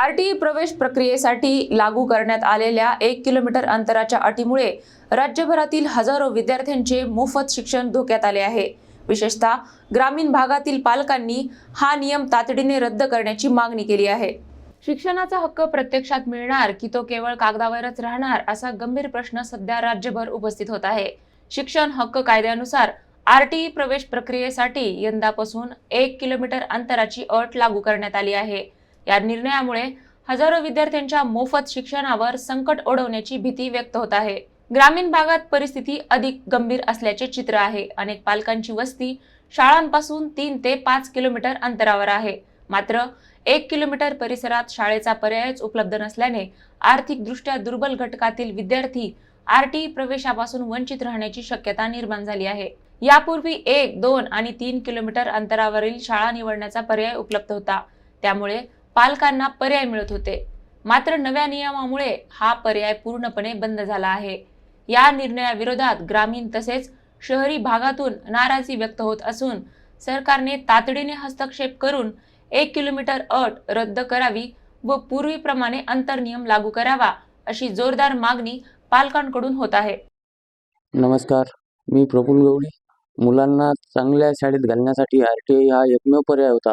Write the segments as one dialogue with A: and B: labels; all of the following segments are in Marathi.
A: आरटीई प्रवेश प्रक्रियेसाठी लागू करण्यात आलेल्या 1 किलोमीटर अंतराच्या अटीमुळे राज्यभरातील हजारो विद्यार्थ्यांचे मोफत शिक्षण धोक्यात आले आहे। विशेषतः ग्रामीण भागातील पालकांनी हा नियम तातडीने रद्द करण्याची मागणी केली आहे। शिक्षणाचा हक्क प्रत्यक्षात मिळणार की तो केवळ कागदावरच राहणार असा गंभीर प्रश्न सध्या राज्यभर उपस्थित होत आहे। शिक्षण हक्क कायद्यानुसार आरटीई प्रवेश प्रक्रियेसाठी यंदापासून 1 किलोमीटर अंतराची अट लागू करण्यात आली आहे। या निर्णयामुळे हजारो विद्यार्थ्यांच्या मोफत शिक्षणावर संकट ओढवण्याची भीती व्यक्त होत आहे। ग्रामीण भागात परिस्थिती अधिक गंभीर असल्याचे चित्र आहे। अनेक पालकांची वस्ती शाळांपासून 3 ते 5 किलोमीटर अंतरावर आहे। मात्र 1 किलोमीटर परिसरात शाळेचा पर्यायच उपलब्ध नसल्याने आर्थिकदृष्ट्या दुर्बल घटकातील विद्यार्थी आरटीई प्रवेशापासून वंचित राहण्याची शक्यता निर्माण झाली आहे। यापूर्वी 1, 2 आणि 3 किलोमीटर अंतरावरील शाळा निवडण्याचा पर्याय उपलब्ध होता, त्यामुळे पालकांना पर्याय मिळत होते। मात्र नव्या नियमामुळे हा पर्याय पूर्णपणे बंद झाला आहे। या निर्णयाविरोधात ग्रामीण तसेच शहरी भागातून नाराजी व्यक्त होत असून सरकारने तातडीने हस्तक्षेप करून 1 किलोमीटर अट रद्द करावी व पूर्वीप्रमाणे अंतरनियम लागू करावा अशी जोरदार मागणी पालकांकडून होत आहे।
B: नमस्कार, मी प्रफुल्ल गवळी। मुलांना चांगल्या शाळेत घालण्यासाठी आरटीई हा एकमेव पर्याय होता,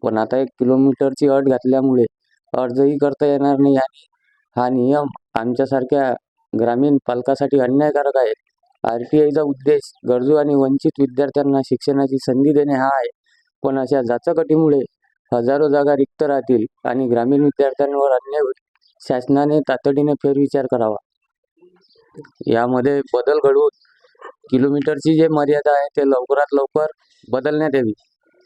B: पण आता 1 किलोमीटरची अट घातल्यामुळे अर्जही करता येणार नाही आणि हा नियम आमच्यासारख्या ग्रामीण पालकासाठी अन्यायकारक आहे। आरटीआयचा उद्देश गरजू आणि वंचित विद्यार्थ्यांना शिक्षणाची संधी देणे हा आहे, पण अशा जाचक अटीमुळे हजारो जागा रिक्त राहतील आणि ग्रामीण विद्यार्थ्यांवर अन्याय होईल। शासनाने तातडीने फेरविचार करावा। यामध्ये बदल घडवून किलोमीटरची जी मर्यादा आहे ते लवकरात लवकर बदलण्यात यावी।